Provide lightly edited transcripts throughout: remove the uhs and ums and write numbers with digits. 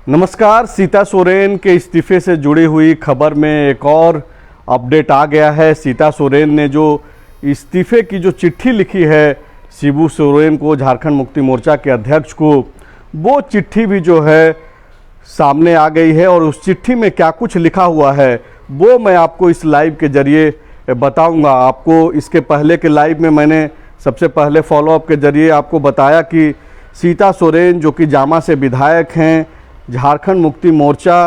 नमस्कार। सीता सोरेन के इस्तीफे से जुड़ी हुई खबर में एक और अपडेट आ गया है। सीता सोरेन ने जो इस्तीफे की जो चिट्ठी लिखी है शिबू सोरेन को, झारखंड मुक्ति मोर्चा के अध्यक्ष को, वो चिट्ठी भी जो है सामने आ गई है और उस चिट्ठी में क्या कुछ लिखा हुआ है वो मैं आपको इस लाइव के जरिए बताऊंगा। आपको इसके पहले के लाइव में मैंने सबसे पहले फॉलोअप के जरिए आपको बताया कि सीता सोरेन जो कि जामा से विधायक हैं, झारखंड मुक्ति मोर्चा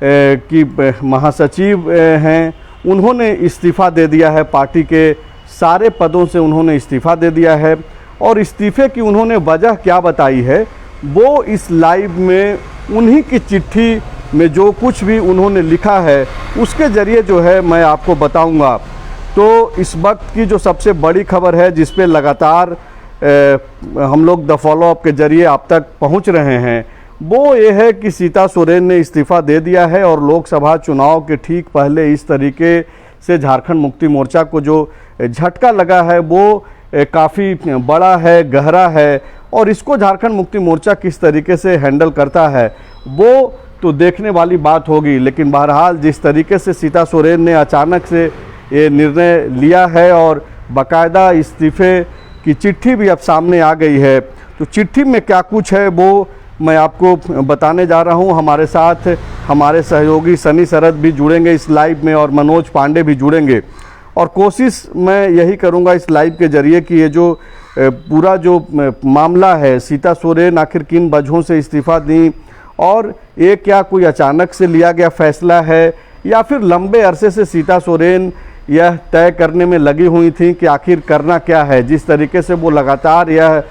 की महासचिव हैं, उन्होंने इस्तीफ़ा दे दिया है। पार्टी के सारे पदों से उन्होंने इस्तीफ़ा दे दिया है और इस्तीफ़े की उन्होंने वजह क्या बताई है वो इस लाइव में उन्हीं की चिट्ठी में जो कुछ भी उन्होंने लिखा है उसके ज़रिए जो है मैं आपको बताऊंगा। तो इस वक्त की जो सबसे बड़ी खबर है जिस पे लगातार हम लोग द फॉलोअप के ज़रिए आप तक पहुंच रहे हैं वो ये है कि सीता सोरेन ने इस्तीफ़ा दे दिया है और लोकसभा चुनाव के ठीक पहले इस तरीके से झारखंड मुक्ति मोर्चा को जो झटका लगा है वो काफ़ी बड़ा है, गहरा है और इसको झारखंड मुक्ति मोर्चा किस तरीके से हैंडल करता है वो तो देखने वाली बात होगी। लेकिन बहरहाल जिस तरीके से सीता सोरेन ने अचानक से ये निर्णय लिया है और बाकायदा इस्तीफ़े की चिट्ठी भी अब सामने आ गई है, तो चिट्ठी में क्या कुछ है वो मैं आपको बताने जा रहा हूं। हमारे साथ हमारे सहयोगी सनी शरद भी जुड़ेंगे इस लाइव में और मनोज पांडे भी जुड़ेंगे और कोशिश मैं यही करूंगा इस लाइव के जरिए कि ये जो पूरा जो मामला है, सीता सोरेन आखिर किन वजहों से इस्तीफ़ा दी और ये क्या कोई अचानक से लिया गया फैसला है या फिर लंबे अरसे से सीता सोरेन यह तय करने में लगी हुई थी कि आखिर करना क्या है। जिस तरीके से वो लगातार यह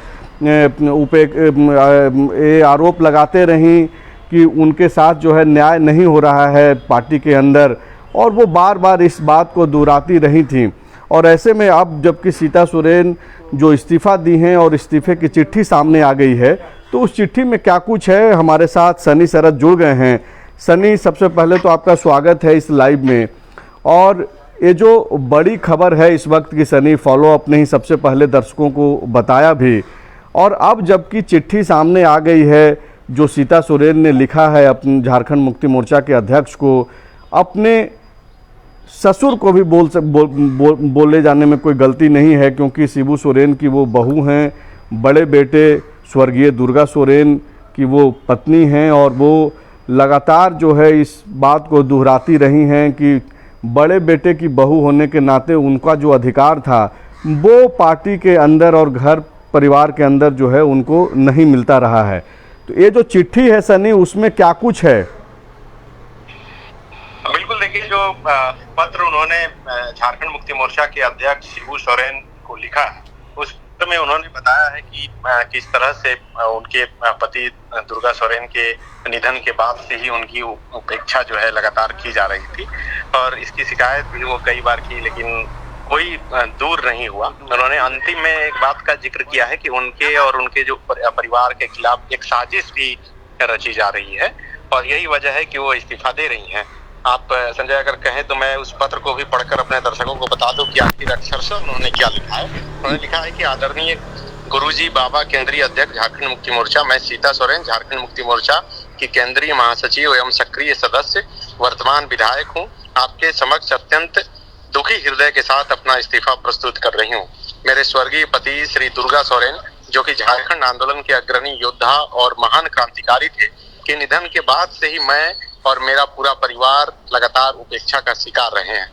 आरोप लगाते रहीं कि उनके साथ जो है न्याय नहीं हो रहा है पार्टी के अंदर और वो बार बार इस बात को दोहराती रही थी। और ऐसे में अब जबकि सीता सोरेन जो इस्तीफ़ा दी हैं और इस्तीफ़े की चिट्ठी सामने आ गई है तो उस चिट्ठी में क्या कुछ है, हमारे साथ सनी शरद जुड़ गए हैं। सनी, सबसे पहले तो आपका स्वागत है इस लाइव में। और ये जो बड़ी खबर है इस वक्त की सनी, फॉलोअप ने ही सबसे पहले दर्शकों को बताया भी और अब जबकि चिट्ठी सामने आ गई है जो सीता सोरेन ने लिखा है अपने झारखंड मुक्ति मोर्चा के अध्यक्ष को, अपने ससुर को भी बोले जाने में कोई गलती नहीं है क्योंकि शिबू सोरेन की वो बहू हैं, बड़े बेटे स्वर्गीय दुर्गा सोरेन की वो पत्नी हैं और वो लगातार जो है इस बात को दोहराती रही हैं कि बड़े बेटे की बहू होने के नाते उनका जो अधिकार था वो पार्टी के अंदर और घर परिवार के अंदर जो है उनको नहीं मिलता रहा है। तो ये जो चिट्ठी है सनी, उसमें क्या कुछ है? बिल्कुल, देखिए जो पत्र उन्होंने झारखंड मुक्ति मोर्चा के अध्यक्ष शिबू सोरेन को लिखा है उस पत्र में उन्होंने बताया है कि किस तरह से उनके पति दुर्गा सोरेन के निधन के बाद से ही उनकी उपेक्षा जो है लगातार की जा रही थी और इसकी शिकायत भी वो कई बार की लेकिन कोई दूर नहीं हुआ। उन्होंने अंतिम में एक बात का जिक्र किया है कि उनके और उनके जो परिवार के खिलाफ एक साजिश भी रची जा रही है और यही वजह है कि वो इस्तीफा दे रही हैं। आप संजय अगर कहें तो मैं उस पत्र को भी पढ़कर अपने दर्शकों को बता दूं कि आखिर अक्षर से उन्होंने क्या लिखा है। उन्होंने लिखा है कि आदरणीय गुरुजी बाबा केंद्रीय अध्यक्ष झारखंड मुक्ति मोर्चा, मैं सीता सोरेन झारखंड मुक्ति मोर्चा की केंद्रीय महासचिव एवं सक्रिय सदस्य वर्तमान विधायक हूँ, आपके समक्ष अत्यंत दुखी हृदय के साथ अपना इस्तीफा प्रस्तुत कर रही हूँ। मेरे स्वर्गीय पति श्री दुर्गा सोरेन जो कि झारखंड आंदोलन के अग्रणी योद्धा और महान क्रांतिकारी थे के निधन के बाद से ही मैं और मेरा पूरा परिवार लगातार उपेक्षा का शिकार रहे हैं।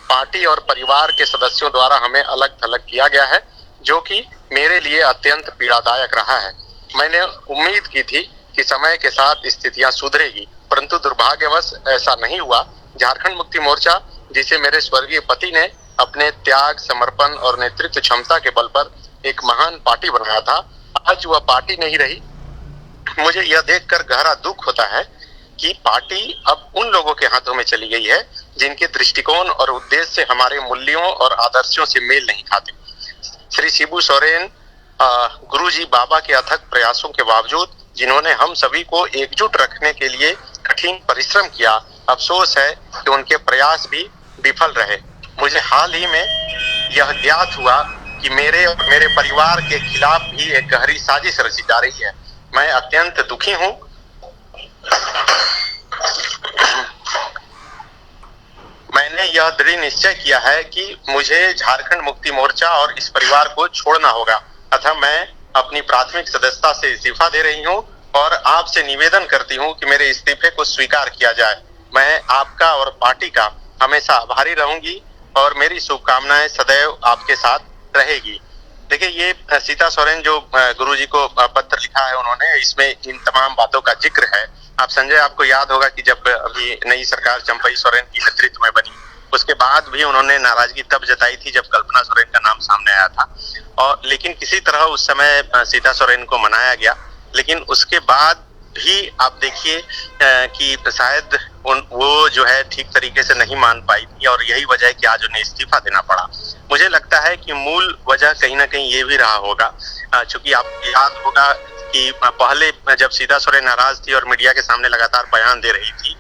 पार्टी और परिवार के सदस्यों द्वारा हमें अलग थलग किया गया है जो कि मेरे लिए अत्यंत पीड़ादायक रहा है। मैंने उम्मीद की थी कि समय के साथ स्थितियां सुधरेगी परंतु दुर्भाग्यवश ऐसा नहीं हुआ। झारखंड मुक्ति मोर्चा जिसे मेरे स्वर्गीय पति ने अपने त्याग, समर्पण और नेतृत्व क्षमता के बल पर एक महान पार्टी बनाया था, आज वह पार्टी नहीं रही। मुझे यह देखकर गहरा दुख होता है कि पार्टी अब उन लोगों के हाथों में चली गई है जिनके दृष्टिकोण और उद्देश्य हमारे मूल्यों और आदर्शों से मेल नहीं खाते। श्री शिबू सोरेन गुरुजी बाबा के अथक प्रयासों के बावजूद जिन्होंने हम सभी को एकजुट रखने के लिए कठिन परिश्रम किया, अफसोस है कि उनके प्रयास भी विफल रहे। मुझे हाल ही में यह ज्ञात हुआ कि मेरे और मेरे परिवार के खिलाफ भी एक गहरी साजिश रची जा रही है। मैं अत्यंत दुखी हूं। मैंने यह दृढ़ निश्चय किया है कि मुझे झारखंड मुक्ति मोर्चा और इस परिवार को छोड़ना होगा, अतः मैं अपनी प्राथमिक सदस्यता से इस्तीफा दे रही हूं और आपसे निवेदन करती हूं कि मेरे इस्तीफे को स्वीकार किया जाए। मैं आपका और पार्टी का हमेशा आभारी रहूंगी और मेरी शुभकामनाएं सदैव आपके साथ रहेगी। देखिए, ये सीता सोरेन जो गुरुजी को पत्र लिखा है उन्होंने, इसमें इन तमाम बातों का जिक्र है। आप संजय, आपको याद होगा कि जब अभी नई सरकार चंपई सोरेन की नेतृत्व में बनी, उसके बाद भी उन्होंने नाराजगी तब जताई थी जब कल्पना सोरेन का नाम सामने आया था, और लेकिन किसी तरह उस समय सीता सोरेन को मनाया गया। लेकिन उसके बाद भी आप देखिए कि शायद वो जो है ठीक तरीके से नहीं मान पाई थी, और यही वजह है कि आज उन्हें इस्तीफा देना पड़ा। मुझे लगता है कि मूल वजह कहीं ना कहीं ये भी रहा होगा, चूंकि आपको याद होगा कि पहले जब सीता सोरेन नाराज थी और मीडिया के सामने लगातार बयान दे रही थी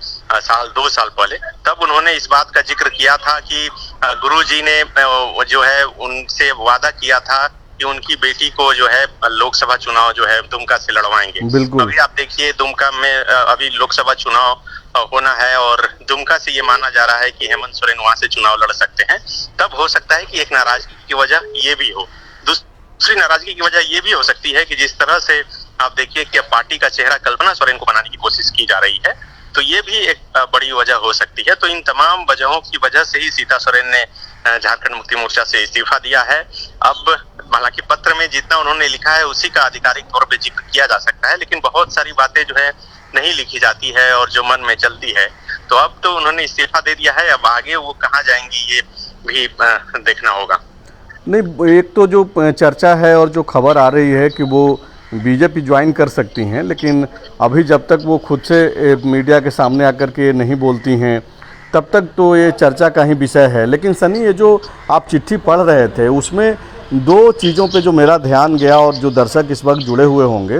2 साल पहले, तब उन्होंने इस बात का जिक्र किया था कि गुरुजी ने जो है उनसे वादा किया था कि उनकी बेटी को जो है लोकसभा चुनाव जो है दुमका से लड़वाएंगे। अभी आप देखिए, दुमका में अभी लोकसभा चुनाव होना है और दुमका से ये माना जा रहा है कि हेमंत सोरेन वहां से चुनाव लड़ सकते हैं। तब हो सकता है कि एक नाराजगी की वजह ये भी हो। दूसरी नाराजगी की वजह ये भी हो सकती है कि जिस तरह से आप देखिए कि अब पार्टी का चेहरा कल्पना सोरेन को बनाने की कोशिश की जा रही है, तो ये भी एक बड़ी वजह हो सकती है। तो इन तमाम वजहों की वजह से ही सीता सोरेन ने झारखंड मुक्ति मोर्चा से इस्तीफा दिया है। अब हालांकि पत्र में जितना उन्होंने लिखा है उसी का आधिकारिक तौर पे जिक्र किया जा सकता है, लेकिन बहुत सारी बातें जो है नहीं लिखी जाती है और जो मन में चलती है। तो अब तो उन्होंने इस्तीफा दे दिया है, अब आगे वो कहाँ जाएंगी ये भी देखना होगा। नहीं, एक तो जो चर्चा है और जो खबर आ रही है कि वो बीजेपी ज्वाइन कर सकती हैं, लेकिन अभी जब तक वो खुद से मीडिया के सामने आकर के नहीं बोलती हैं तब तक तो ये चर्चा का ही विषय है। लेकिन सनी, ये जो आप चिट्ठी पढ़ रहे थे उसमें 2 चीज़ों पे जो मेरा ध्यान गया, और जो दर्शक इस वक्त जुड़े हुए होंगे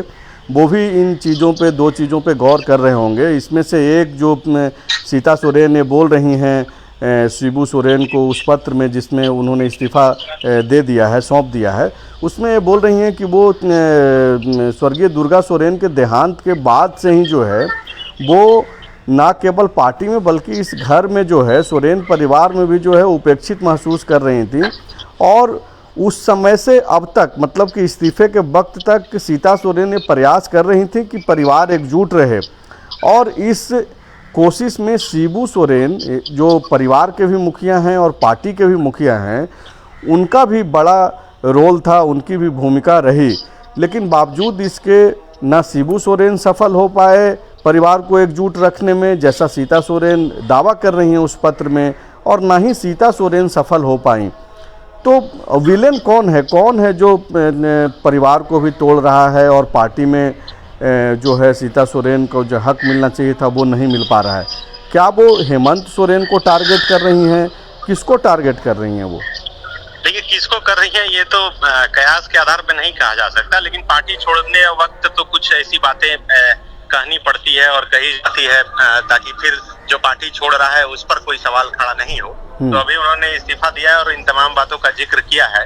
वो भी इन चीज़ों पे 2 चीज़ों पे गौर कर रहे होंगे। इसमें से एक जो सीता सोरेन ये बोल रही हैं शिबू सोरेन को उस पत्र में जिसमें उन्होंने इस्तीफ़ा दे दिया है, सौंप दिया है, उसमें बोल रही हैं कि वो स्वर्गीय दुर्गा सोरेन के देहांत के बाद से ही जो है वो ना केवल पार्टी में बल्कि इस घर में जो है सोरेन परिवार में भी जो है उपेक्षित महसूस कर रही थी। और उस समय से अब तक, मतलब कि इस्तीफे के वक्त तक सीता सोरेन ये प्रयास कर रही थी कि परिवार एकजुट रहे, और इस कोशिश में शिबू सोरेन जो परिवार के भी मुखिया हैं और पार्टी के भी मुखिया हैं, उनका भी बड़ा रोल था, उनकी भी भूमिका रही। लेकिन बावजूद इसके ना शिबू सोरेन सफल हो पाए परिवार को एकजुट रखने में, जैसा सीता सोरेन दावा कर रही हैं उस पत्र में, और ना ही सीता सोरेन सफल हो पाई। तो विलेन कौन है जो परिवार को भी तोड़ रहा है और पार्टी में जो है सीता सोरेन को जो हक मिलना चाहिए था वो नहीं मिल पा रहा है? क्या वो हेमंत सोरेन को टारगेट कर रही हैं? किसको टारगेट कर रही हैं वो? देखिए, किसको कर रही है ये तो कयास के आधार पर नहीं कहा जा सकता, लेकिन पार्टी छोड़ने वक्त तो कुछ ऐसी बातें कहनी पड़ती है और कही जाती है ताकि फिर जो पार्टी छोड़ रहा है उस पर कोई सवाल खड़ा नहीं हो। तो अभी उन्होंने इस्तीफा दिया है और इन तमाम बातों का जिक्र किया है।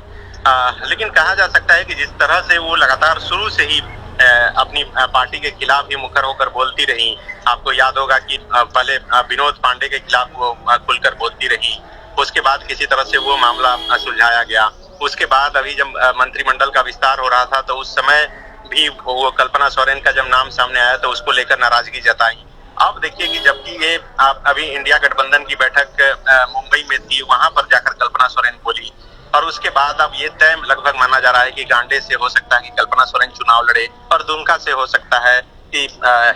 लेकिन कहा जा सकता है कि जिस तरह से वो लगातार शुरू से ही अपनी पार्टी के खिलाफ ही मुखर होकर बोलती रही, आपको याद होगा कि पहले विनोद पांडे के खिलाफ वो खुलकर बोलती रही, उसके बाद किसी तरह से वो मामला सुलझाया गया। उसके बाद अभी जब मंत्रिमंडल का विस्तार हो रहा था तो उस समय भी वो कल्पना सोरेन का जब नाम सामने आया तो उसको लेकर नाराजगी जताई। अब देखिए कि जबकि ये अभी इंडिया गठबंधन की बैठक मुंबई में थी, वहां पर जाकर कल्पना सोरेन बोली, और उसके बाद अब ये तय लगभग माना जा रहा है कि गांडे से हो सकता है कि कल्पना सोरेन चुनाव लड़े, और दुमका से हो सकता है कि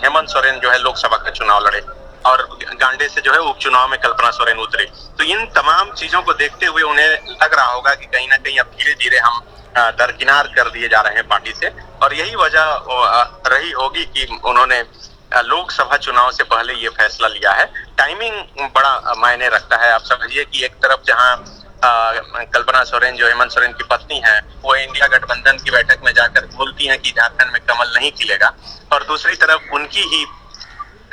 हेमंत सोरेन जो है लोकसभा का चुनाव लड़े, और गांडे से जो है उपचुनाव में कल्पना सोरेन उतरे। तो इन तमाम चीजों को देखते हुए उन्हें लग रहा होगा कि कहीं ना कहीं अब धीरे धीरे हम दरकिनार कर दिए जा रहे हैं पार्टी से, और यही वजह रही होगी कि उन्होंने लोकसभा चुनाव से पहले ये फैसला लिया है। टाइमिंग बड़ा मायने रखता है। आप समझिए कि एक तरफ जहां कल्पना सोरेन जो हेमंत सोरेन की पत्नी है वो इंडिया गठबंधन की बैठक में जाकर बोलती हैं कि झारखंड में कमल नहीं खिलेगा, और दूसरी तरफ उनकी ही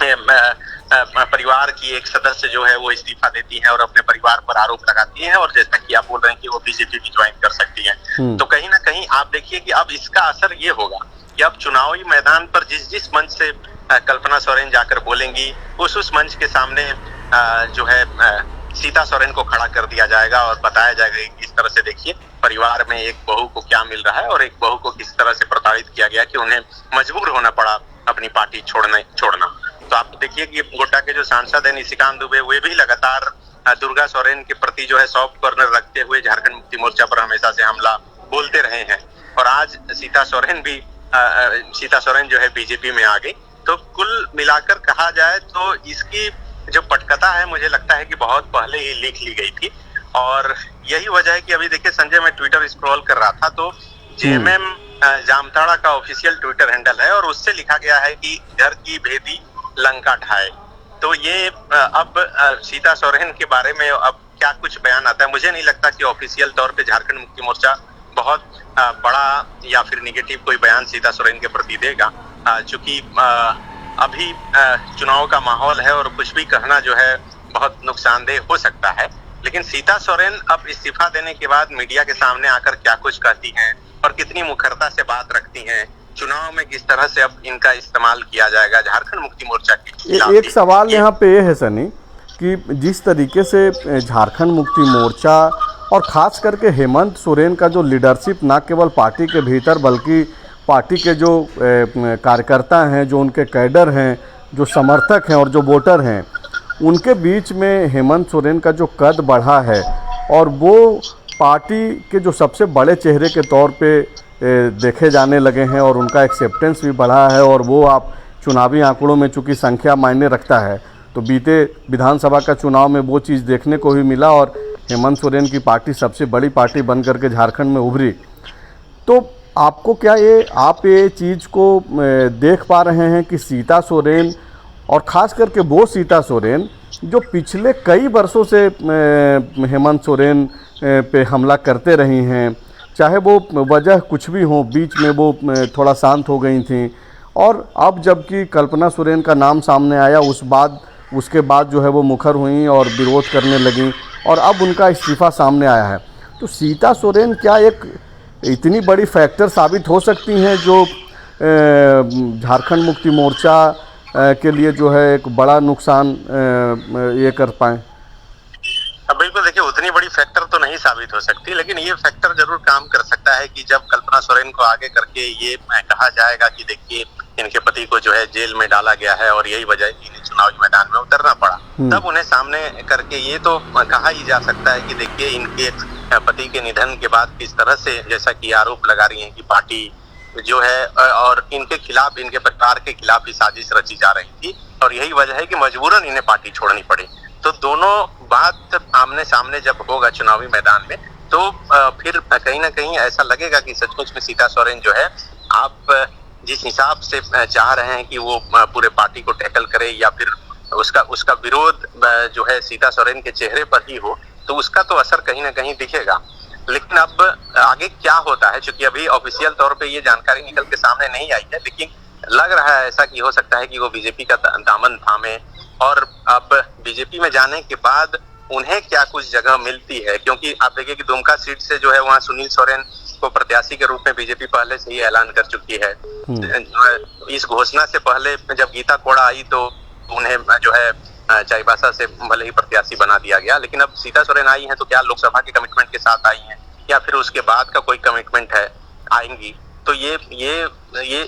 परिवार की एक सदस्य जो है वो इस्तीफा देती है और अपने परिवार पर आरोप लगाती है, और जैसा कि आप बोल रहे हैं कि वो बीजेपी भी ज्वाइन कर सकती है। तो कहीं ना कहीं आप देखिए कि अब इसका असर ये होगा कि अब चुनावी मैदान पर जिस जिस मंच से कल्पना सोरेन जाकर बोलेंगी, उस मंच के सामने जो है सीता सोरेन को खड़ा कर दिया जाएगा और बताया जाएगा कि किस तरह से देखिए परिवार में एक बहू को क्या मिल रहा है और एक बहू को किस तरह से प्रताड़ित किया गया कि उन्हें मजबूर होना पड़ा अपनी पार्टी छोड़ना। तो आप देखिए कि गोड्डा के जो सांसद है निशिकांत दुबे, वे भी लगातार दुर्गा सोरेन के प्रति जो है सॉफ्ट कॉर्नर रखते हुए झारखंड मुक्ति मोर्चा पर हमेशा से हमला बोलते रहे हैं। और आज सीता सोरेन जो है बीजेपी में आ गई। तो कुल मिलाकर कहा जाए तो इसकी जो पटकथा है, मुझे लगता है कि बहुत पहले ही लिख ली गई थी। और यही वजह है कि अभी देखिए संजय, मैं ट्विटर स्क्रॉल कर रहा था तो जेएमएम जामताड़ा का ऑफिशियल ट्विटर हैंडल है और उससे लिखा गया है कि घर की भेदी लंका ढाए। तो ये अब सीता सोरेन के बारे में अब क्या कुछ बयान आता है, मुझे नहीं लगता कि ऑफिशियल तौर पे झारखंड मुक्ति मोर्चा बहुत बड़ा या फिर निगेटिव कोई बयान सीता सोरेन के प्रति देगा, चूंकि अभी चुनाव का माहौल है और कुछ भी कहना जो है बहुत नुकसानदेह हो सकता है। लेकिन सीता सोरेन अब इस्तीफा देने के बाद मीडिया के सामने आकर क्या कुछ कहती हैं और कितनी मुखरता से बात रखती हैं, चुनाव में किस तरह से अब इनका इस्तेमाल किया जाएगा झारखंड मुक्ति मोर्चा के खिलाफ। एक सवाल यहाँ पे ये है सनी कि जिस तरीके से झारखंड मुक्ति मोर्चा और खास करके हेमंत सोरेन का जो लीडरशिप न केवल पार्टी के भीतर बल्कि पार्टी के जो कार्यकर्ता हैं, जो उनके कैडर हैं, जो समर्थक हैं और जो वोटर हैं, उनके बीच में हेमंत सोरेन का जो कद बढ़ा है और वो पार्टी के जो सबसे बड़े चेहरे के तौर पे देखे जाने लगे हैं और उनका एक्सेप्टेंस भी बढ़ा है। और वो आप चुनावी आंकड़ों में चूँकि संख्या मायने रखता है, तो बीते विधानसभा का चुनाव में वो चीज़ देखने को ही मिला और हेमंत सोरेन की पार्टी सबसे बड़ी पार्टी बन करके झारखंड में उभरी। तो आपको क्या आप ये चीज़ को देख पा रहे हैं कि सीता सोरेन और ख़ास करके वो सीता सोरेन जो पिछले कई वर्षों से हेमंत सोरेन पे हमला करते रही हैं, चाहे वो वजह कुछ भी हो, बीच में वो थोड़ा शांत हो गई थी और अब जबकि कल्पना सोरेन का नाम सामने आया उसके बाद जो है वो मुखर हुई और विरोध करने लगी और अब उनका इस्तीफा सामने आया है। तो सीता सोरेन क्या एक इतनी बड़ी फैक्टर साबित हो सकती हैं जो झारखंड मुक्ति मोर्चा के लिए जो है एक बड़ा नुकसान ये कर पाए? अब बिल्कुल देखिए, उतनी बड़ी फैक्टर तो नहीं साबित हो सकती, लेकिन ये फैक्टर जरूर काम कर सकता है कि जब कल्पना सोरेन को आगे करके ये कहा जाएगा कि देखिए इनके पति को जो है जेल में डाला गया है और यही वजह है कि इन्हें चुनावी मैदान में उतरना पड़ा, तब उन्हें सामने करके ये तो कहा ही जा सकता है कि देखिए इनके पति के निधन के बाद किस तरह से, जैसा कि आरोप लगा रही है कि पार्टी जो है और इनके खिलाफ, इनके परिवार के खिलाफ ही साजिश रची जा रही थी और यही वजह है कि मजबूरन इन्हें पार्टी छोड़नी पड़ी। तो दोनों बात आमने सामने जब होगा चुनावी मैदान में, तो फिर कहीं ना कहीं ऐसा लगेगा कि सचमुच में सीता सोरेन जो है, आप जिस हिसाब से चाह रहे हैं कि वो पूरे पार्टी को टैकल करे या फिर उसका विरोध जो है सीता सोरेन के चेहरे पर ही हो, तो उसका तो असर कहीं ना कहीं दिखेगा। लेकिन अब आगे क्या होता है, क्योंकि अभी ऑफिशियल तौर पे ये जानकारी निकल के सामने नहीं आई है, लेकिन लग रहा है ऐसा कि हो सकता है कि वो बीजेपी का दामन थामे और अब बीजेपी में जाने के बाद उन्हें क्या कुछ जगह मिलती है, क्योंकि आप देखिए कि दुमका सीट से जो है वहाँ सुनील सोरेन को प्रत्याशी के रूप में बीजेपी पहले से ही ऐलान कर चुकी है। इस घोषणा से पहले जब गीता कोड़ा आई तो उन्हें जो है चाईबासा से भले ही प्रत्याशी बना दिया गया, लेकिन अब सीता सोरेन आई हैं तो क्या लोकसभा के कमिटमेंट के साथ आई हैं या फिर उसके बाद का कोई कमिटमेंट है आएंगी, तो ये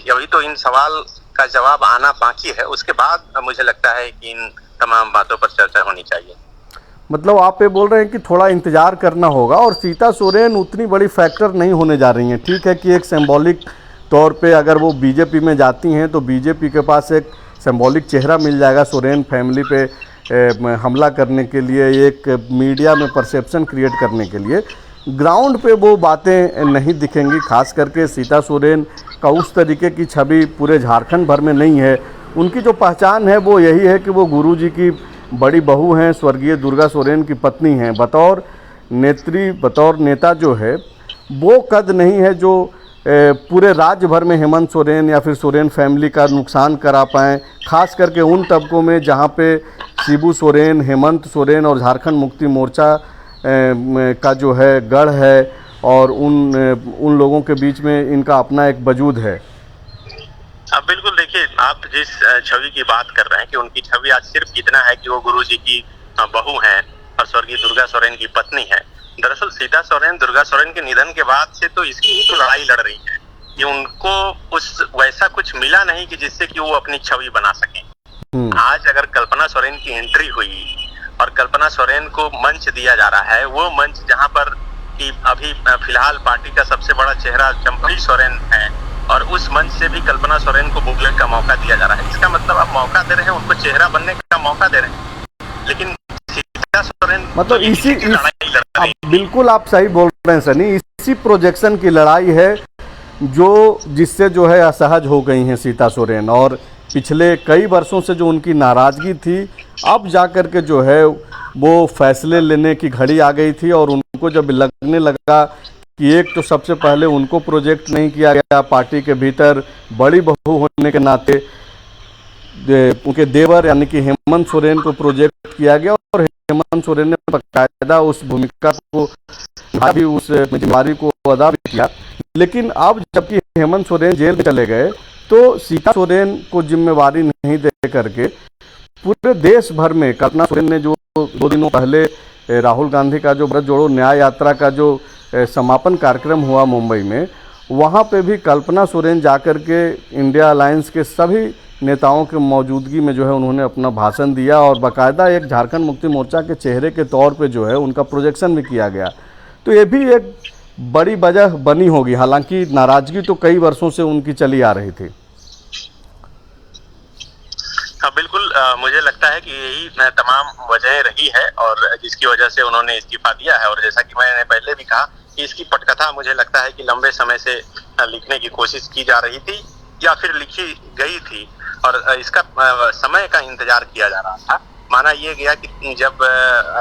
अभी तो इन सवाल का जवाब आना बाकी है। उसके बाद मुझे लगता है कि इन तमाम बातों पर चर्चा होनी चाहिए। मतलब आप ये बोल रहे हैं कि थोड़ा इंतजार करना होगा और सीता सोरेन उतनी बड़ी फैक्टर नहीं होने जा रही हैं। ठीक है कि एक सिंबॉलिक तौर पे अगर वो बीजेपी में जाती हैं तो बीजेपी के पास एक सिंबॉलिक चेहरा मिल जाएगा सोरेन फैमिली पे हमला करने के लिए, एक मीडिया में परसेप्शन क्रिएट करने के लिए। ग्राउंड पे वो बातें नहीं दिखेंगी, खास करके सीता सोरेन का उस तरीके की छवि पूरे झारखंड भर में नहीं है। उनकी जो पहचान है वो यही है कि वो गुरुजी की बड़ी बहू हैं, स्वर्गीय दुर्गा सोरेन की पत्नी हैं। बतौर नेत्री, बतौर नेता जो है वो कद नहीं है जो पूरे राज्य भर में हेमंत सोरेन या फिर सोरेन फैमिली का नुकसान करा पाएँ, खास करके उन तबकों में जहाँ पे शिबू सोरेन, हेमंत सोरेन और झारखंड मुक्ति मोर्चा का जो है गढ़ है और उन लोगों के बीच में इनका अपना एक वजूद है। अब बिल्कुल देखिए, आप जिस छवि की बात कर रहे हैं कि उनकी छवि आज सिर्फ इतना है कि वो गुरुजी की बहू हैं और स्वर्गीय दुर्गा सोरेन की पत्नी है। दरअसल सीता सोरेन दुर्गा सोरेन के निधन के बाद से तो इसकी ही तो लड़ाई लड़ रही है कि उनको उस वैसा कुछ मिला नहीं कि जिससे कि वो अपनी छवि बना सके। आज अगर कल्पना सोरेन की एंट्री हुई और कल्पना सोरेन को मंच दिया जा रहा है, वो मंच जहां पर कि अभी फिलहाल पार्टी का सबसे बड़ा चेहरा चंपई सोरेन है और उस मंच से भी कल्पना सोरेन को बोलने का मौका दिया जा रहा है। इसका मतलब आप मौका दे रहे हैं, उनको चेहरा बनने का मौका दे रहे हैं। लेकिन सीता सोरेन मतलब बिल्कुल आप सही बोल रहे हैं सनी, इसी प्रोजेक्शन की लड़ाई है जिससे जो है असहज हो गई हैं सीता सोरेन, और पिछले कई वर्षों से जो उनकी नाराज़गी थी अब जाकर के जो है वो फैसले लेने की घड़ी आ गई थी। और उनको जब लगने लगा कि एक तो सबसे पहले उनको प्रोजेक्ट नहीं किया गया पार्टी के भीतर, बड़ी बहू होने के नाते उनके देवर यानी कि हेमंत सोरेन को प्रोजेक्ट किया गया और हेमंत सोरेन ने बाकायदा उस भूमिका को भी, उस जिम्मेदारी को अदा भी किया। लेकिन अब जबकि हेमंत सोरेन जेल में चले गए तो सीता सोरेन को जिम्मेवारी नहीं दे करके पूरे देश भर में कल्पना सोरेन ने जो 2 दिनों पहले राहुल गांधी का जो भारत जोड़ो न्याय यात्रा का जो समापन कार्यक्रम हुआ मुंबई में, वहाँ पे भी कल्पना सोरेन जाकर के इंडिया अलायंस के सभी नेताओं के मौजूदगी में जो है उन्होंने अपना भाषण दिया और बाकायदा एक झारखंड मुक्ति मोर्चा के चेहरे के तौर पे जो है उनका प्रोजेक्शन भी किया गया। तो ये भी एक बड़ी वजह बनी होगी, हालांकि नाराजगी तो कई वर्षों से उनकी चली आ रही थी। हाँ बिल्कुल, मुझे लगता है कि यही तमाम वजहें रही है और जिसकी वजह से उन्होंने इस्तीफा दिया है। और जैसा कि मैंने पहले भी कहा कि इसकी पटकथा मुझे लगता है कि लंबे समय से लिखने की कोशिश की जा रही थी या फिर लिखी गई थी और इसका समय का इंतजार किया जा रहा था। माना यह गया कि जब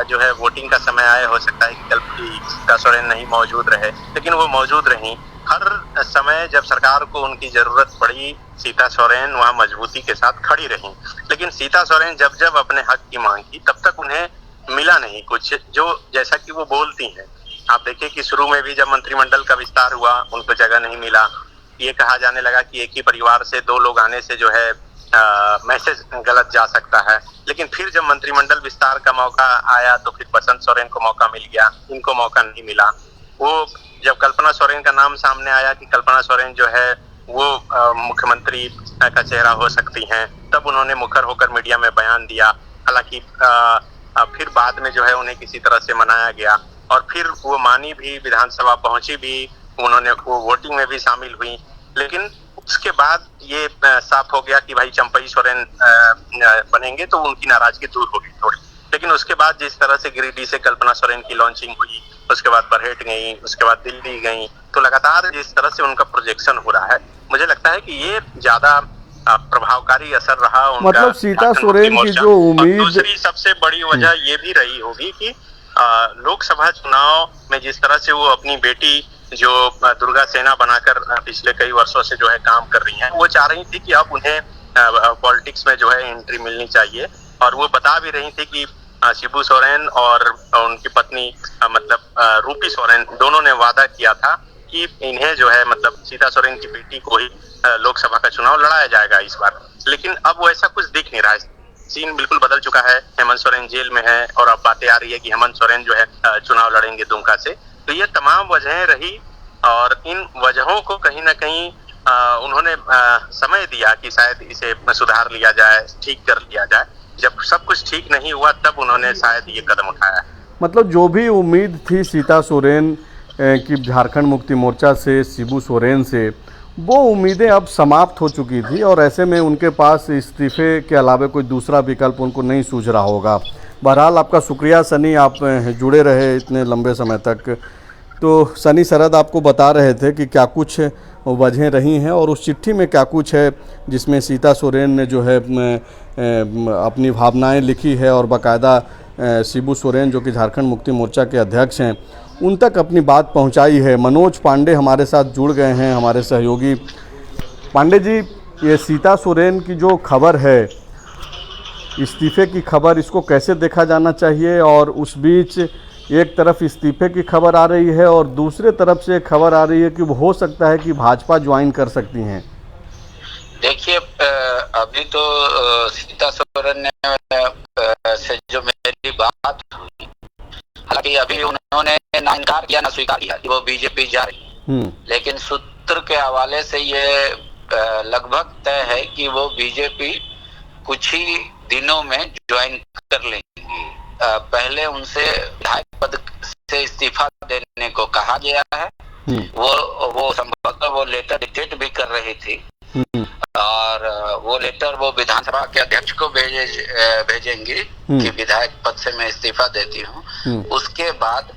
जो है वोटिंग का समय आया, हो सकता है कि कल सीता सोरेन नहीं मौजूद रहे, लेकिन वो मौजूद रही। हर समय जब सरकार को उनकी जरूरत पड़ी, सीता सोरेन वहां मजबूती के साथ खड़ी रही। लेकिन सीता सोरेन जब जब अपने हक की मांग की तब तक उन्हें मिला नहीं कुछ, जो जैसा कि वो बोलती हैं। आप देखिए कि शुरू में भी जब मंत्रिमंडल का विस्तार हुआ उनको जगह नहीं मिला। ये कहा जाने लगा कि एक ही परिवार से 2 लोग आने से जो है मैसेज गलत जा सकता है। लेकिन फिर जब मंत्रिमंडल विस्तार का मौका आया तो फिर बसंत सोरेन को मौका मिल गया, इनको मौका नहीं मिला। वो जब कल्पना सोरेन का नाम सामने आया कि कल्पना सोरेन जो है वो मुख्यमंत्री का चेहरा हो सकती हैं, तब उन्होंने मुखर होकर मीडिया में बयान दिया। हालांकि फिर बाद में जो है उन्हें किसी तरह से मनाया गया और फिर वो मानी भी, विधानसभा पहुंची भी, उन्होंने वो वोटिंग में भी शामिल हुई। लेकिन उसके बाद ये साफ हो गया कि भाई चंपई सोरेन बनेंगे तो उनकी नाराजगी दूर होगी थोड़ी। लेकिन उसके बाद जिस तरह से गिरिडीह से कल्पना सोरेन की लॉन्चिंग हुई, उसके बाद बरहेट गई, उसके बाद दिल्ली गई, तो लगातार जिस तरह से उनका प्रोजेक्शन हो रहा है, मुझे लगता है कि ये ज्यादा प्रभावकारी असर रहा उनका। मतलब सीता सोरेन की जो उम्मीद, दूसरी सबसे बड़ी वजह ये भी रही होगी कि लोकसभा चुनाव में जिस तरह से वो अपनी बेटी जो दुर्गा सेना बनाकर पिछले कई वर्षों से जो है काम कर रही हैं, वो चाह रही थी कि अब उन्हें पॉलिटिक्स में जो है एंट्री मिलनी चाहिए। और वो बता भी रही थी कि शिबू सोरेन और उनकी पत्नी मतलब रूपी सोरेन दोनों ने वादा किया था कि इन्हें जो है मतलब सीता सोरेन की बेटी को ही लोकसभा का चुनाव लड़ाया जाएगा इस बार। लेकिन अब वो ऐसा कुछ दिख नहीं रहा है, सीन बिल्कुल बदल चुका है। हेमंत सोरेन जेल में है और अब बातें आ रही है कि हेमंत सोरेन जो है चुनाव लड़ेंगे दुमका से। तो ये तमाम वजहें रही और इन वजहों को कहीं ना कहीं उन्होंने समय दिया कि शायद इसे सुधार लिया जाए, ठीक कर लिया जाए। जब सब कुछ ठीक नहीं हुआ तब उन्होंने शायद ये कदम उठाया। मतलब जो भी उम्मीद थी सीता सोरेन की झारखंड मुक्ति मोर्चा से, शिबू सोरेन से, वो उम्मीदें अब समाप्त हो चुकी थी और ऐसे में उनके पास इस्तीफे के अलावा कोई दूसरा विकल्प उनको नहीं सूझ रहा होगा। बहरहाल आपका शुक्रिया सनी, आप जुड़े रहे इतने लंबे समय तक। तो सनी सरद आपको बता रहे थे कि क्या कुछ वजहें रही हैं और उस चिट्ठी में क्या कुछ है जिसमें सीता सोरेन ने जो है अपनी भावनाएं लिखी है और बाकायदा शिबू सोरेन जो कि झारखंड मुक्ति मोर्चा के अध्यक्ष हैं उन तक अपनी बात पहुंचाई है। मनोज पांडे हमारे साथ जुड़ गए हैं, हमारे सहयोगी। पांडे जी, ये सीता सोरेन की जो खबर है, इस्तीफे की खबर, इसको कैसे देखा जाना चाहिए? और उस बीच एक तरफ इस्तीफे की खबर आ रही है और दूसरे तरफ से खबर आ रही है कि वो हो सकता है कि भाजपा ज्वाइन कर सकती हैं। देखिए, अभी तो सीता सोरेन से जो मेरी बात हुई, हालांकि अभी उन्होंने ना इनकार किया ना स्वीकार किया कि वो बीजेपी जा रही, लेकिन सूत्र के हवाले से ये लगभग तय है कि वो बीजेपी कुछ ही दिनों में ज्वाइन कर लेंगी। पहले उनसे विधायक पद से इस्तीफा देने को कहा गया है। वो संभवतः वो लेटर डिक्टेट भी कर रही थी और वो लेटर वो विधानसभा के अध्यक्ष को भेजेंगी कि विधायक पद से मैं इस्तीफा देती हूँ। उसके बाद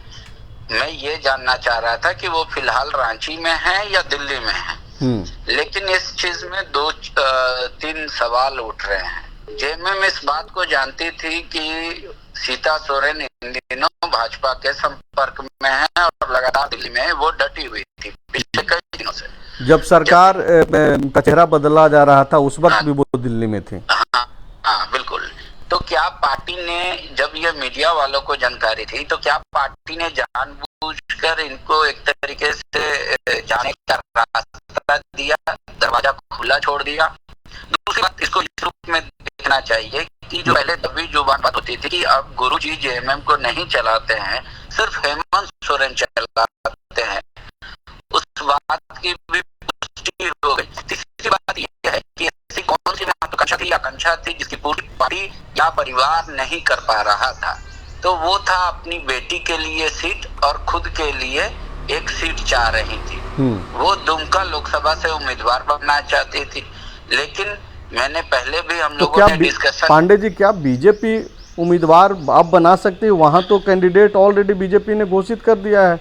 मैं ये जानना चाह रहा था कि वो फिलहाल रांची में है या दिल्ली में है, लेकिन इस चीज में 2-3 सवाल उठ रहे हैं। जेएमएम इस बात को जानती थी कि सीता सोरेन इन दिनों भाजपा के संपर्क में है और लगातार दिल्ली में वो डटी हुई थी पिछले कई दिनों से। जब सरकार का चेहरा बदला जा रहा था उस वक्त भी वो दिल्ली में थे। हाँ, बिल्कुल। तो क्या पार्टी ने, जब ये मीडिया वालों को जानकारी थी, तो क्या पार्टी ने जानबूझकर इनको एक तरीके से जाने का रास्ता दिया, दरवाजा खुला छोड़ दिया? दूसरी बात, इसको इस रूप में देखना चाहिए कि जो पहले दबी जुबान बात होती थी कि अब गुरुजी जेएमएम को नहीं चलाते हैं, सिर्फ हेमंत सोरेन चलाते हैं, उस बात की भी पुष्टि हो गई। तीसरी बात यह है कि ऐसी कौन सी आकांक्षा थी जिसकी पूरी पार्टी या परिवार नहीं कर पा रहा था, तो वो था अपनी बेटी के लिए सीट और खुद के लिए एक सीट चाह रही थी। वो दुमका लोकसभा से उम्मीदवार बनना चाहती थी, लेकिन मैंने पहले भी हम लोगों ने डिस्कशन, पांडे जी, क्या बीजेपी उम्मीदवार आप बना सकती है? वहां तो कैंडिडेट ऑलरेडी बीजेपी ने घोषित कर दिया है।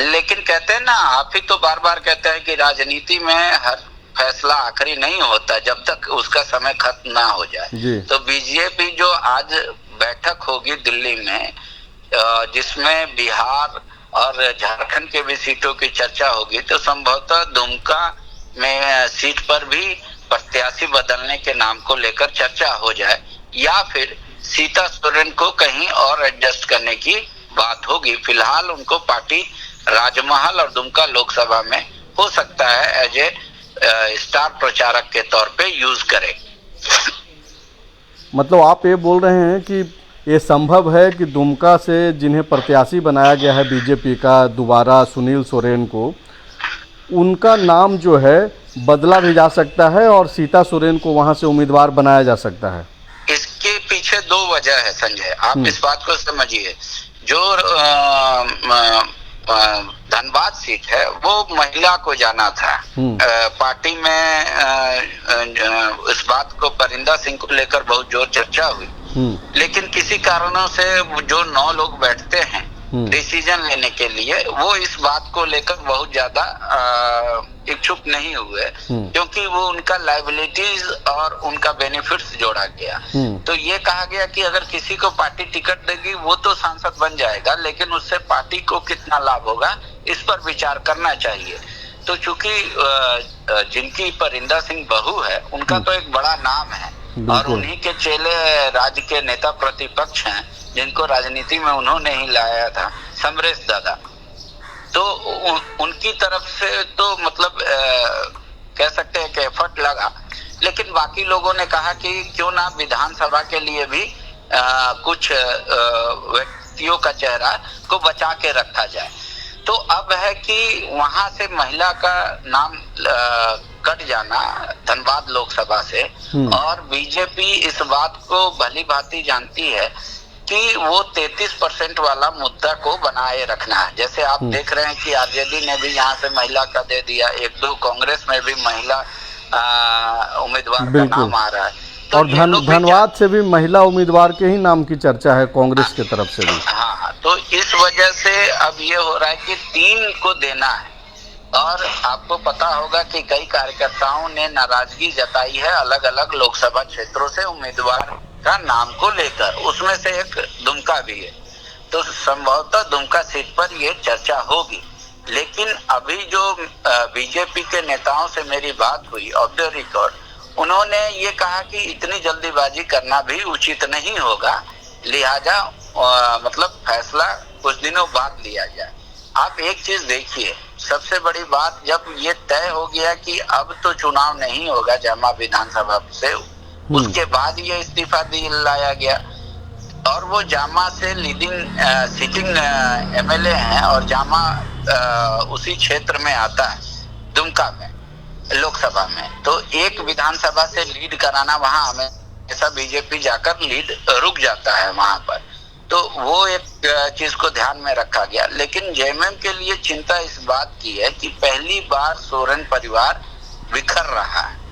लेकिन कहते हैं ना, आप ही तो बार बार कहते हैं कि राजनीति में हर फैसला आखिरी नहीं होता जब तक उसका समय खत्म ना हो जाए। तो बीजेपी जो आज बैठक होगी दिल्ली में, जिसमें बिहार और झारखंड के भी सीटों की चर्चा होगी, तो संभवतः दुमका में सीट पर भी प्रत्याशी बदलने के नाम को लेकर चर्चा हो जाए, या फिर सीता सोरेन को कहीं और एडजस्ट करने की बात होगी। फिलहाल उनको पार्टी राजमहल और दुमका लोकसभा में हो सकता है एज ए स्टार प्रचारक के तौर पे यूज करे। मतलब आप ये बोल रहे हैं कि ये संभव है कि दुमका से जिन्हें प्रत्याशी बनाया गया है बीजेपी का दोबारा, सुनील सोरेन को, उनका नाम जो है बदला भी जा सकता है और सीता सोरेन को वहां से उम्मीदवार बनाया जा सकता है? इसके पीछे 2 वजह है संजय, आप इस बात को समझिए। जो धनबाद सीट है वो महिला को जाना था। पार्टी में इस बात को परिंदा सिंह को लेकर बहुत जोर चर्चा हुई, लेकिन किसी कारणों से जो 9 लोग बैठते हैं डिसीजन लेने के लिए, वो इस बात को लेकर बहुत ज्यादा इच्छुक नहीं हुए, क्योंकि वो उनका लायबिलिटीज और उनका बेनिफिट्स जोड़ा गया। तो ये कहा गया कि अगर किसी को पार्टी टिकट देगी वो तो सांसद बन जाएगा, लेकिन उससे पार्टी को कितना लाभ होगा इस पर विचार करना चाहिए। तो चूंकि जिनकी परिंदा सिंह बहू है, उनका तो एक बड़ा नाम है और उन्हीं के चेले राज्य के नेता प्रतिपक्ष हैं, जिनको राजनीति में उन्होंने ही लाया था, समरेश दादा। तो उनकी तरफ से तो मतलब कह सकते हैं कि एफर्ट लगा, लेकिन बाकी लोगों ने कहा कि क्यों ना विधानसभा के लिए भी कुछ व्यक्तियों का चेहरा को बचा के रखा जाए। तो अब है कि वहां से महिला का नाम कट जाना धनबाद लोकसभा से, और बीजेपी इस बात को भली भांति जानती है कि वो 33% वाला मुद्दा को बनाए रखना है। जैसे आप देख रहे हैं कि आरजेडी ने भी यहाँ से महिला का दे दिया, 1-2 कांग्रेस में भी महिला उम्मीदवार का नाम आ रहा है। तो और धनबाद से भी महिला उम्मीदवार के ही नाम की चर्चा है कांग्रेस की तरफ से भी। हाँ, तो इस वजह से अब ये हो रहा है कि 3 को देना है, और आपको पता होगा कि कई कार्यकर्ताओं ने नाराजगी जताई है अलग अलग लोकसभा क्षेत्रों से उम्मीदवार का नाम को लेकर, उसमें से एक दुमका भी है। तो संभवतः दुमका सीट पर ये चर्चा होगी, लेकिन अभी जो बीजेपी के नेताओं से मेरी बात हुई ऑफ द रिकॉर्ड, उन्होंने ये कहा कि इतनी जल्दीबाजी करना भी उचित नहीं होगा, लिहाजा मतलब फैसला कुछ दिनों बाद लिया जाए। आप एक चीज देखिए, सबसे बड़ी बात, जब ये तय हो गया कि अब तो चुनाव नहीं होगा जामा विधानसभा से, उसके बाद ये इस्तीफा दिलाया गया। और वो जामा से लीडिंग सिटिंग एमएलए हैं, और जामा उसी क्षेत्र में आता है, दुमका में, लोकसभा में। तो एक विधानसभा से लीड कराना, वहां हमेशा बीजेपी जाकर लीड रुक जाता है वहां पर। तो वो एक चीज को ध्यान में रखा गया। लेकिन जेएमएम के लिए चिंता इस बात की है कि पहली बार सोरेन परिवार बिखर रहा है।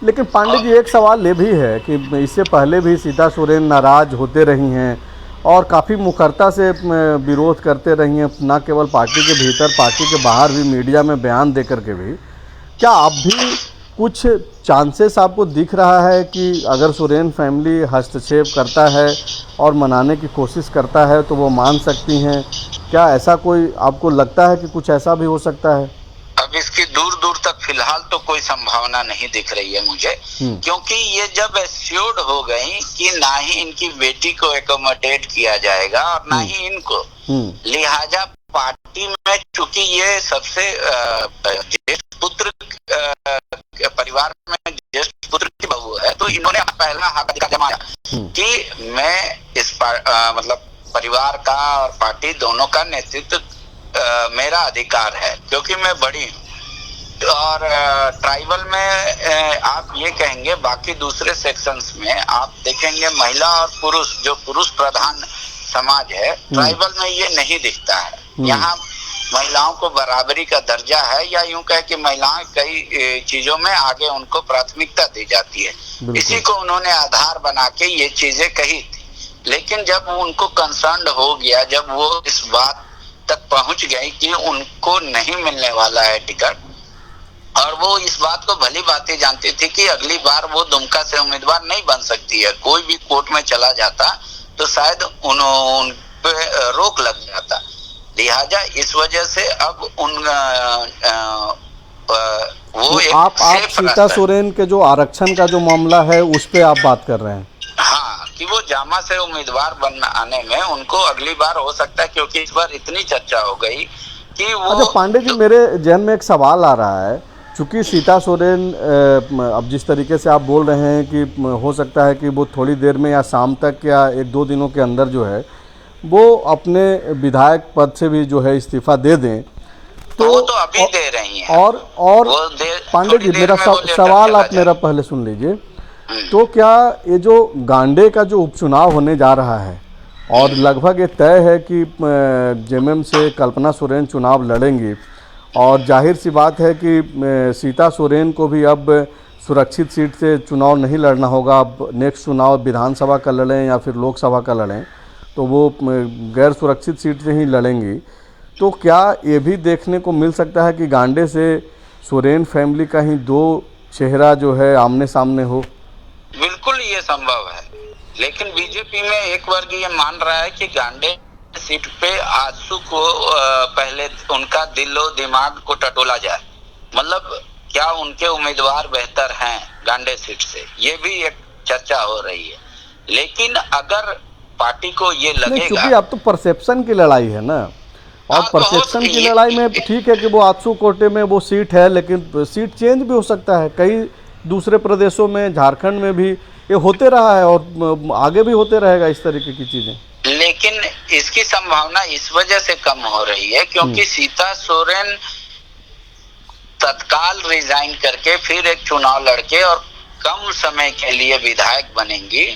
लेकिन पांडे जी, एक सवाल ये भी है कि इससे पहले भी सीता सोरेन नाराज होते रही हैं और काफ़ी मुखरता से विरोध करते रही हैं, न केवल पार्टी के भीतर, पार्टी के बाहर भी मीडिया में बयान दे करके भी। क्या अब भी कुछ चांसेस आपको दिख रहा है कि अगर सोरेन फैमिली हस्तक्षेप करता है और मनाने की कोशिश करता है तो वो मान सकती हैं? क्या ऐसा कोई आपको लगता है कि कुछ ऐसा भी हो सकता है? अब इसकी दूर दूर तक फिलहाल तो कोई संभावना नहीं दिख रही है मुझे, क्योंकि ये जब एश्योर्ड हो गई कि ना ही इनकी बेटी को एकोमोडेट किया जाएगा और ना ही इनको, लिहाजा पार्टी में, चूंकि ये सबसे ज्येष्ठ पुत्र परिवार में ज्येष्ठ पुत्र की बहू है, तो इन्होंने पहला हक अधिकार जमाया कि मैं इस मतलब परिवार का और पार्टी दोनों का नेतृत्व मेरा अधिकार है, क्योंकि मैं बड़ी हूँ। और ट्राइबल में आप ये कहेंगे, बाकी दूसरे सेक्शंस में आप देखेंगे महिला और पुरुष, जो पुरुष प्रधान समाज है, ट्राइबल में ये नहीं दिखता है। यहाँ महिलाओं को बराबरी का दर्जा है, या यूं कहे कि महिलाएं कई चीजों में आगे उनको प्राथमिकता दी जाती है। इसी को उन्होंने आधार बना के ये चीजें कही थी। लेकिन जब उनको कंसर्न हो गया, जब वो इस बात तक पहुंच गई कि उनको नहीं मिलने वाला है टिकट, और वो इस बात को भली भांति जानती थी कि अगली बार वो दुमका से उम्मीदवार नहीं बन सकती है, कोई भी कोर्ट में चला जाता तो शायद उन पे रोक लग जाता। लिहाजा इस वजह से अब वो एक आप सीता सोरेन के जो आरक्षण का जो मामला है उस पे आप बात कर रहे हैं? हाँ, कि वो जामा से उम्मीदवार बन आने में उनको अगली बार हो सकता है, क्योंकि इस बार इतनी चर्चा हो गई कि वो। अच्छा पांडे जी, मेरे जहन में एक सवाल आ रहा है, चूंकि सीता सोरेन अब जिस तरीके से आप बोल रहे हैं कि हो सकता है कि वो थोड़ी देर में या शाम तक या 1-2 दिनों के अंदर जो है वो अपने विधायक पद से भी जो है इस्तीफा दे दें, तो वो तो अभी दे रही हैं। और पांडे जी, मेरा सवाल आप मेरा पहले सुन लीजिए। तो क्या ये जो गांडे का जो उपचुनाव होने जा रहा है, और लगभग ये तय है कि जेएमएम से कल्पना सोरेन चुनाव लड़ेंगी, और जाहिर सी बात है कि सीता सोरेन को भी अब सुरक्षित सीट से चुनाव नहीं लड़ना होगा। अब नेक्स्ट चुनाव विधानसभा का लड़ें या फिर लोकसभा का लड़ें तो वो गैर सुरक्षित सीट से ही लड़ेंगी। तो क्या ये भी देखने को मिल सकता है कि गांडे से सोरेन फैमिली का ही 2 चेहरा जो है आमने सामने हो? बिल्कुल ये संभव है, लेकिन बीजेपी में एक वर्ग ये मान रहा है कि गांडे सीट पे आजसू को पहले उनका दिलो दिमाग को टटोला जाए, मतलब क्या उनके उम्मीदवार बेहतर हैं गांडे सीट से, ये भी एक चर्चा हो रही है। लेकिन अगर पार्टी को ये लगेगा, क्योंकि अब तो परसेप्शन की लड़ाई है ना, और परसेप्शन की लड़ाई में ठीक है कि वो आजसू कोटे में वो सीट है, लेकिन सीट चेंज भी हो सकता है। कई दूसरे प्रदेशों में, झारखंड में भी ये होते रहा है और आगे भी होते रहेगा इस तरीके की चीजें। लेकिन इसकी संभावना इस वजह से कम हो रही है क्योंकि सीता सोरेन तत्काल रिजाइन करके फिर एक चुनाव लड़के और कम समय के लिए विधायक बनेंगी,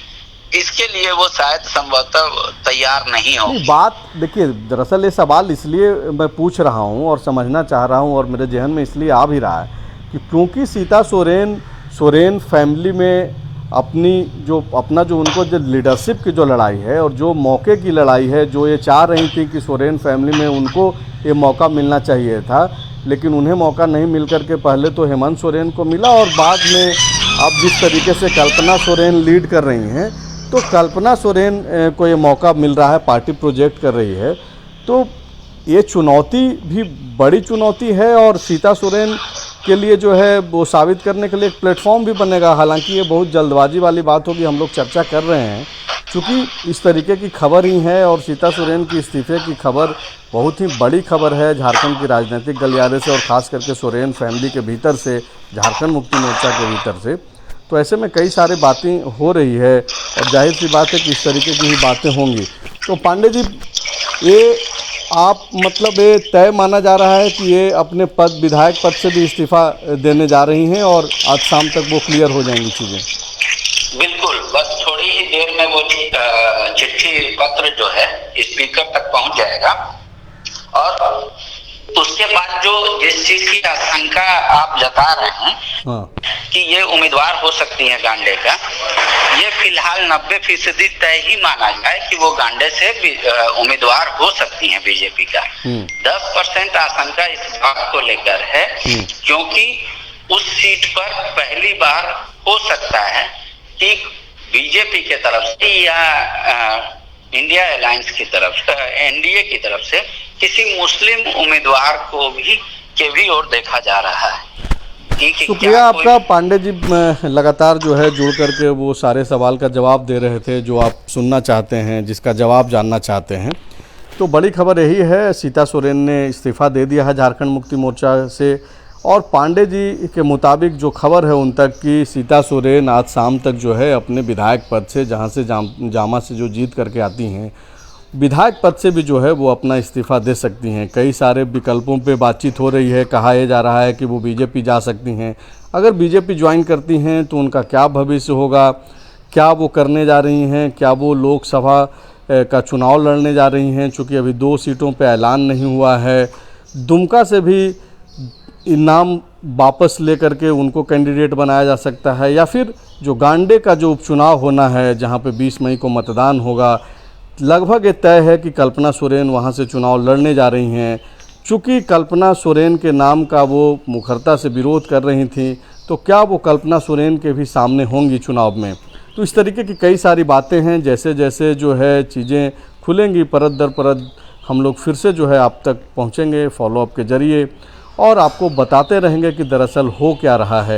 इसके लिए वो शायद संभवतः तैयार नहीं हो। बात देखिए, दरअसल ये सवाल इसलिए मैं पूछ रहा हूँ और समझना चाह रहा हूँ, और मेरे जहन में इसलिए आ भी रहा है कि क्योंकि सीता सोरेन फैमिली में अपना जो उनको जो लीडरशिप की जो लड़ाई है और जो मौके की लड़ाई है, जो ये चाह रही थी कि सोरेन फैमिली में उनको ये मौका मिलना चाहिए था, लेकिन उन्हें मौका नहीं मिल करके पहले तो हेमंत सोरेन को मिला, और बाद में अब जिस तरीके से कल्पना सोरेन लीड कर रही हैं, तो कल्पना सोरेन को ये मौका मिल रहा है, पार्टी प्रोजेक्ट कर रही है। तो ये चुनौती भी बड़ी चुनौती है, और सीता सोरेन के लिए जो है वो साबित करने के लिए एक प्लेटफॉर्म भी बनेगा। हालांकि ये बहुत जल्दबाजी वाली बात होगी, हम लोग चर्चा कर रहे हैं चूँकि इस तरीके की खबर ही है और सीता सोरेन की इस्तीफे की खबर बहुत ही बड़ी खबर है झारखंड की राजनीतिक गलियारे से और ख़ास करके सोरेन फैमिली के भीतर से, झारखंड मुक्ति मोर्चा के भीतर से। तो ऐसे में कई सारे बातें हो रही है और जाहिर सी बात है कि इस तरीके की ही बातें होंगी। तो पांडे जी, ये आप मतलब ये तय माना जा रहा है कि ये अपने पद, विधायक पद से भी इस्तीफा देने जा रही हैं और आज शाम तक वो क्लियर हो जाएंगी चीज़ें? बिल्कुल, बस थोड़ी ही देर में वो चिट्ठी पत्र जो है स्पीकर तक पहुंच जाएगा और उसके बाद जो जिस चीज की आशंका आप जता रहे हैं कि ये उम्मीदवार हो सकती है गांडे का, ये फिलहाल 90% तय ही माना जाए कि वो गांडे से उम्मीदवार हो सकती हैं बीजेपी का। 10% आशंका इस बात को लेकर है क्योंकि उस सीट पर पहली बार हो सकता है कि बीजेपी के तरफ से या इंडिया अलायंस की तरफ से, एनडीए की तरफ से किसी मुस्लिम उम्मीदवार को भी ओर देखा जा रहा है। शुक्रिया आपका पांडे जी, लगातार जो है जुड़ करके वो सारे सवाल का जवाब दे रहे थे जो आप सुनना चाहते हैं, जिसका जवाब जानना चाहते हैं। तो बड़ी खबर यही है, सीता सोरेन ने इस्तीफा दे दिया है झारखंड मुक्ति मोर्चा से और पांडे जी के मुताबिक जो खबर है उन तक कि सीता सोरेन आज शाम तक जो है अपने विधायक पद से, जहां से जामा से जो जीत करके आती हैं, विधायक पद से भी जो है वो अपना इस्तीफा दे सकती हैं। कई सारे विकल्पों पे बातचीत हो रही है, कहा यह जा रहा है कि वो बीजेपी जा सकती हैं। अगर बीजेपी ज्वाइन करती हैं तो उनका क्या भविष्य होगा, क्या वो करने जा रही हैं, क्या वो लोकसभा का चुनाव लड़ने जा रही हैं, चूँकि अभी 2 सीटों पर ऐलान नहीं हुआ है। दुमका से भी नाम वापस लेकर के उनको कैंडिडेट बनाया जा सकता है या फिर जो गांडे का जो उपचुनाव होना है जहां पे 20 मई को मतदान होगा, लगभग ये तय है कि कल्पना सोरेन वहां से चुनाव लड़ने जा रही हैं। चूँकि कल्पना सोरेन के नाम का वो मुखरता से विरोध कर रही थी, तो क्या वो कल्पना सोरेन के भी सामने होंगी चुनाव में? तो इस तरीके की कई सारी बातें हैं। जैसे जैसे जो है चीज़ें खुलेंगी परत दर परत हम लोग फिर से जो है आप तक पहुँचेंगे फॉलोअप के जरिए और आपको बताते रहेंगे कि दरअसल हो क्या रहा है।